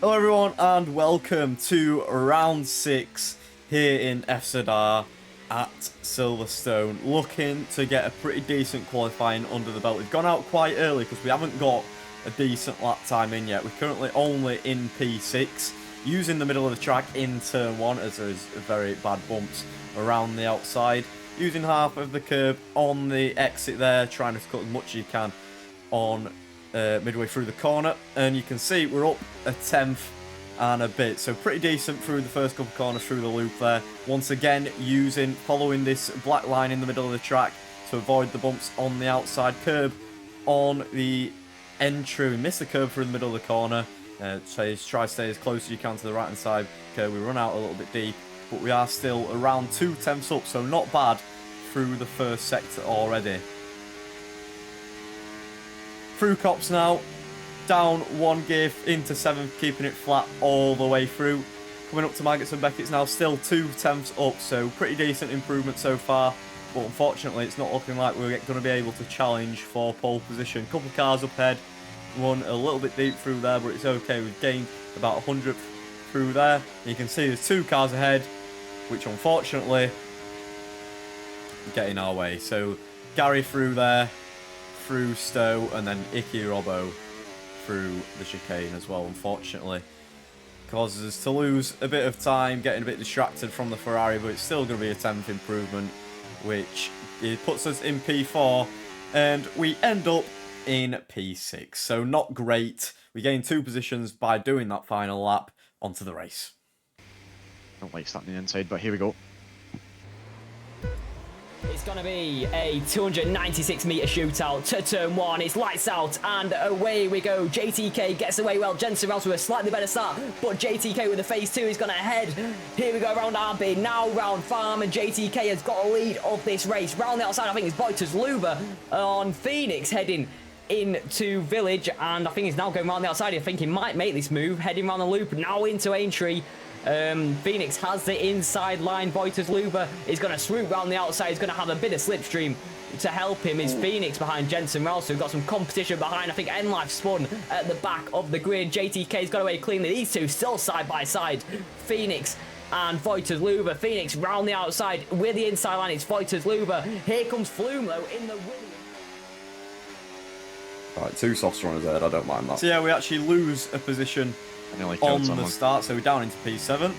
Hello everyone and welcome to round 6 here in FZR at Silverstone. Looking to get a pretty decent qualifying under the belt. We've gone out quite early because we haven't got a decent lap time in yet. We're currently only in P6, using the middle of the track in turn 1 as there's very bad bumps around the outside. Using half of the curb on the exit there, trying to cut as much as you can on midway through the corner, and you can see we're up a tenth and a bit, so pretty decent through the first couple of corners through the loop there. Once again, following this black line in the middle of the track to avoid the bumps on the outside curb on the entry. We miss the curb through the middle of the corner, try to stay as close as you can to the right hand side curb. We run out a little bit deep, but we are still around 2 tenths up, so not bad through the first sector already. Through Cops now, down 1 gear into 7th, keeping it flat all the way through. Coming up to Maggots and Beckett's now, still 2 tenths up, so pretty decent improvement so far. But unfortunately, it's not looking like we're going to be able to challenge for pole position. Couple of cars up ahead, one a little bit deep through there, but it's okay. We've gained about 100 through there. You can see there's 2 cars ahead, which unfortunately get in our way. So Gary through there, through Stowe, and then Icky Robbo through the chicane as well, unfortunately. Causes us to lose a bit of time, getting a bit distracted from the Ferrari, but it's still going to be a 10th improvement, which it puts us in P4, and we end up in P6. So not great. We gain 2 positions by doing that final lap onto the race. Don't like starting the inside, but here we go. It's going to be a 296-metre shootout to turn 1. It's lights out and away we go. JTK gets away well. Jensen Rouse with a slightly better start, but JTK with the phase 2 is going to head. Here we go around RB, now round Farm, and JTK has got a lead of this race. Round the outside, I think it's Boiters Luber on Phoenix heading into Village, and I think he's now going around the outside. I think he might make this move, heading around the loop, now into Aintree. Phoenix has the inside line. Boiters Luber is going to swoop round the outside. He's going to have a bit of slipstream to help him. Is Phoenix behind Jensen Rouse, who've got some competition behind. I think N-Life spun at the back of the grid. JTK's got away cleanly. These two still side by side. Phoenix and Boiters Luber. Phoenix round the outside with the inside line. It's Boiters Luber. Here comes Flume though in the win. Right, 2 soft runners ahead, I don't mind that. So yeah, we actually lose a position on the start, so we're down into P7.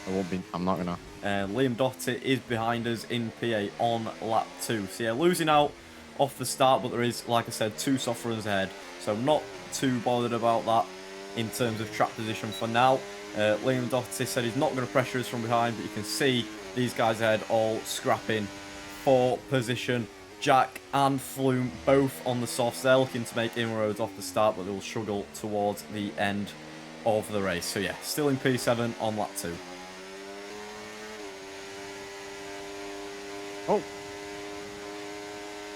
I won't be. I'm not gonna. Liam Doherty is behind us in P8 on lap 2. So yeah, losing out off the start, but there is, like I said, 2 soft runners ahead. So not too bothered about that in terms of track position for now. Liam Doherty said he's not going to pressure us from behind, but you can see these guys ahead all scrapping for position. Jack and Flume both on the softs. They're looking to make inroads off the start, but they'll struggle towards the end of the race. So yeah, still in P7 on lap 2. Oh.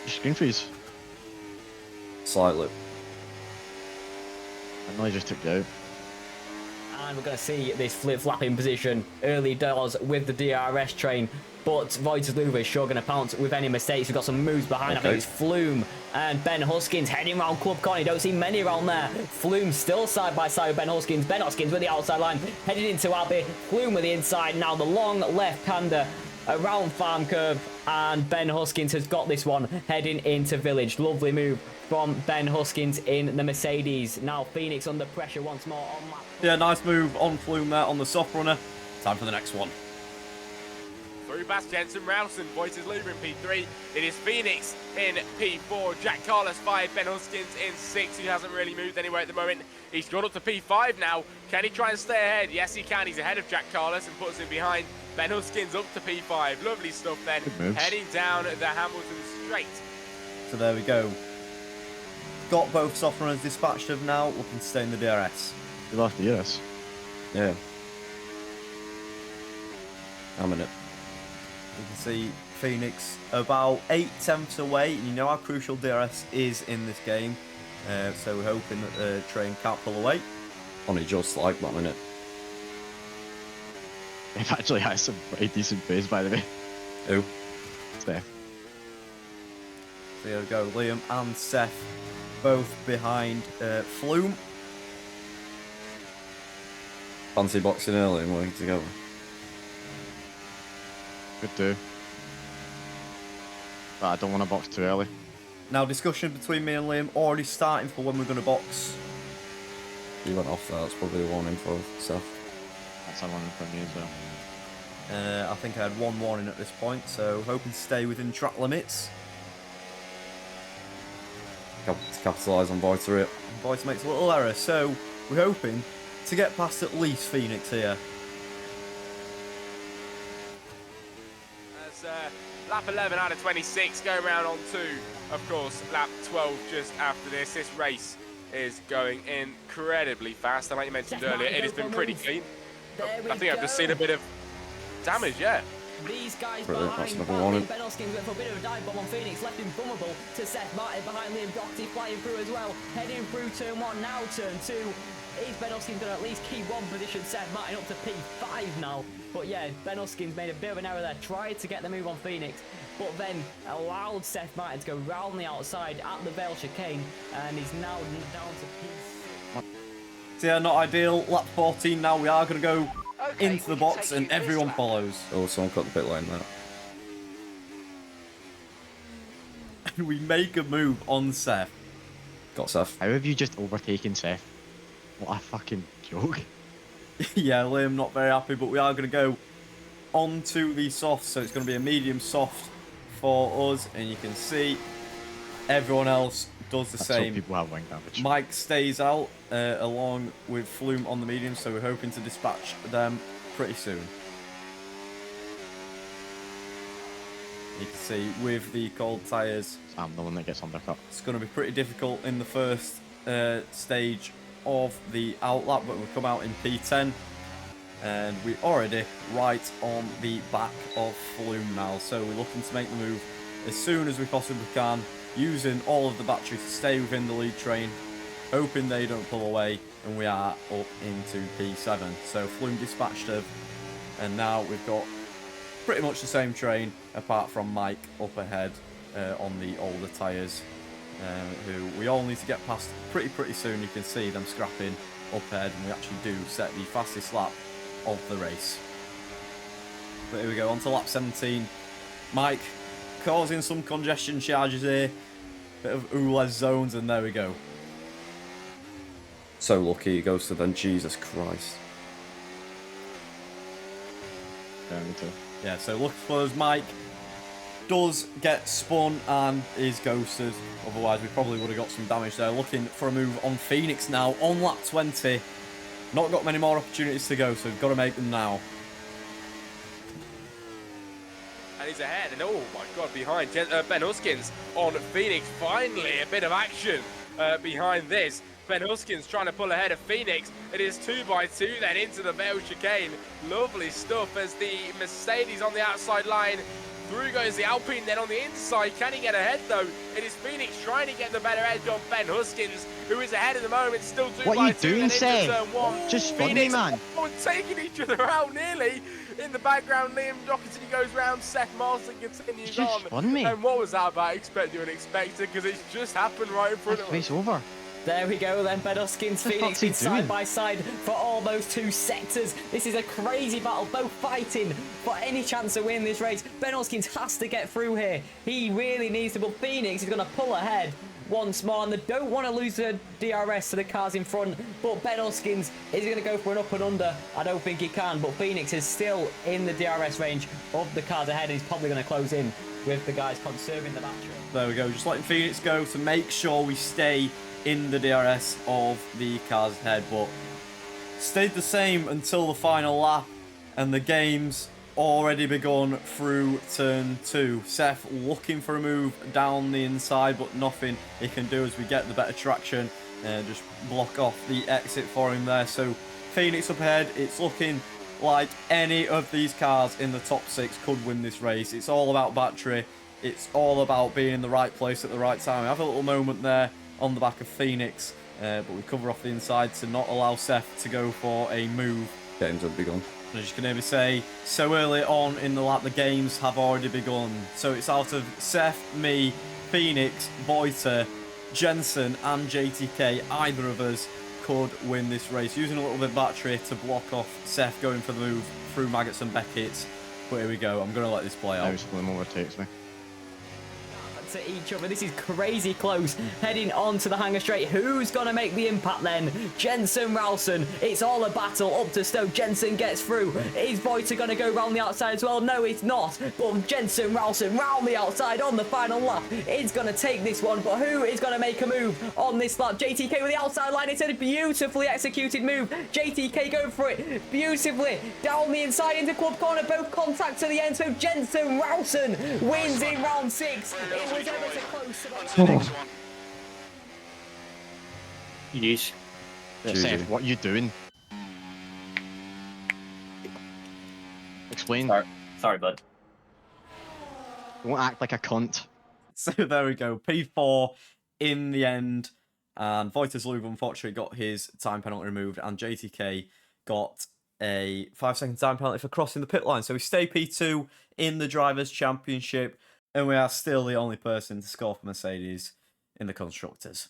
Screen freeze. Slightly. I know he just took you out. And we're going to see this flip-flapping position early doors with the DRS train. But Boiters Luber is sure going to pounce with any mistakes. We've got some moves behind. Okay. I think it's Flume and Ben Huskins heading around Club Corner. You don't see many around there. Flume still side by side with Ben Huskins. Ben Huskins with the outside line heading into Abbey. Flume with the inside. Now the long left-hander around Farm Curve. And Ben Huskins has got this one heading into Village. Lovely move from Ben Huskins in the Mercedes. Now Phoenix under pressure once more on lap. Yeah, nice move on Flume there on the soft runner. Time for the next one. Through past Jensen Rouse and Boiters Luber in P3. It is Phoenix in P4. Jack Carlos 5, Ben Huskins in 6, who hasn't really moved anywhere at the moment. He's got up to P5 now. Can he try and stay ahead? Yes, he can. He's ahead of Jack Carlos and puts him behind. Ben Huskins up to P5. Lovely stuff then. Heading down the Hamilton straight. So there we go. Got both soft runners dispatched of now. Looking to stay in the DRS. You lost the DRS. Yeah. I'm in it. You can see Phoenix about 8 tenths away. You know how crucial DRS is in this game. So we're hoping that the train can't pull away. Only just like that minute. They've actually had some pretty decent pace, by the way. Who? Steph. So here we go. Liam and Seth both behind Flume. Fancy boxing early and working together. Could do. But I don't want to box too early. Now, discussion between me and Liam already starting for when we're going to box. You went off there, that's probably a warning for Seth. That's a warning from me as well. I think I had one warning at this point, so hoping to stay within track limits. To capitalise on Voiter. Voiter makes a little error, so we're hoping to get past at least Phoenix here. As lap 11 out of 26, going round on 2. Of course, lap 12 just after this. This race is going incredibly fast. And like you mentioned earlier, it has been pretty clean. I think I've just seen a bit of damage, yeah. These guys Brilliant, behind Ben Hoskins went for a bit of a dive bomb on Phoenix, left him vulnerable to Seth Martin behind Liam Doherty, flying through as well, heading through turn 1, now turn 2. Is Ben Hoskins going to at least keep one position? Seth Martin up to P5 now. But yeah, Ben Hoskins made a bit of an error there, tried to get the move on Phoenix, but then allowed Seth Martin to go round the outside at the Vale chicane, and he's now down to P6. So yeah, not ideal. Lap 14 now, we are going to go into the box and everyone follows. Oh, someone cut the pit lane there. And we make a move on Seth. Got Seth. How have you just overtaken Seth? What a fucking joke. Yeah, Liam not very happy, but we are going to go onto the soft, so it's going to be a medium soft for us, and you can see everyone else does the same. People have wing damage. Mike stays out along with Flume on the medium, so we're hoping to dispatch them pretty soon. You can see with the cold tyres, I'm the one that gets undercut. it's going to be pretty difficult in the first stage of the outlap, but we'll come out in P10, and we're already right on the back of Flume now, so we're looking to make the move as soon as we possibly can, using all of the battery to stay within the lead train, hoping they don't pull away, and we are up into P7. So Flume dispatched them, and now we've got pretty much the same train, apart from Mike up ahead on the older tyres, who we all need to get past pretty soon. You can see them scrapping up ahead, and we actually do set the fastest lap of the race. But here we go, on to lap 17. Mike causing some congestion charges here, bit of OOLES zones, and there we go. So lucky he goes to them, Jesus Christ. Yeah, me too. Yeah, so lucky for us, Mike does get spun and is ghosted. Otherwise, we probably would have got some damage there. Looking for a move on Phoenix now on lap 20. Not got many more opportunities to go, so we've got to make them now. And he's ahead, and oh my god, behind Ben Hoskins on Phoenix. Finally, a bit of action behind this. Ben Hoskins trying to pull ahead of Phoenix. It is 2x2 then into the Vale chicane. Lovely stuff as the Mercedes on the outside line. Through goes the Alpine then on the inside. Can he get ahead though? It is Phoenix trying to get the better edge on Ben Hoskins, who is ahead at the moment, still 2x2. What are you doing, Sam? Turn 1. Just spun me, man. Taking each other out nearly. In the background, Liam Doherty goes round, Seth Marston continues Just on. spun me. And what was that about? Expected and expected, because it's just happened right in front of us. Face over. There we go then, Ben Hoskins, Phoenix been side by side for almost 2 sectors. This is a crazy battle, both fighting for any chance to win this race. Ben Hoskins has to get through here. He really needs to, but Phoenix is going to pull ahead once more, and they don't want to lose the DRS to the cars in front, but Ben Hoskins is going to go for an up and under. I don't think he can, but Phoenix is still in the DRS range of the cars ahead, and he's probably going to close in with the guys conserving the battery. There we go, just letting Phoenix go to make sure we stay in the DRS of the cars ahead, but stayed the same until the final lap, and the game's already begun through turn 2. Seth looking for a move down the inside, but nothing he can do as we get the better traction and just block off the exit for him there. So Phoenix up ahead. It's looking like any of these cars in the top 6 could win this race. It's all about battery. It's all about being in the right place at the right time. We have a little moment there on the back of Phoenix, but we cover off the inside to not allow Seth to go for a move. Games have begun. As you can hear me say, so early on in the lap, the games have already begun. So it's out of Seth, me, Phoenix, Voiter, Jensen and JTK. Either of us could win this race, using a little bit of battery to block off Seth going for the move through Maggots and Beckett's. But here we go. I'm going to let this play Now out. Slim overtakes me. To each other. This is crazy close. Heading on to the hangar straight. Who's going to make the impact then? Jensen Ralston. It's all a battle up to Stoke. Jensen gets through. Is Voiter going to go round the outside as well? No, it's not. But Jensen Ralston round the outside on the final lap. Is going to take this one. But who is going to make a move on this lap? JTK with the outside line. It's a beautifully executed move. JTK going for it beautifully. Down the inside into club corner. Both contact to the end. So Jensen Ralston wins in round 6. It was ever so close. On to the next one. Jeez. Seth, what are you doing? Explain. Sorry, bud. Don't act like a cunt. So there we go. P4 in the end. And Voiter's Lube unfortunately got his time penalty removed. And JTK got a 5-second time penalty for crossing the pit line. So we stay P2 in the Drivers' Championship. And we are still the only person to score for Mercedes in the Constructors.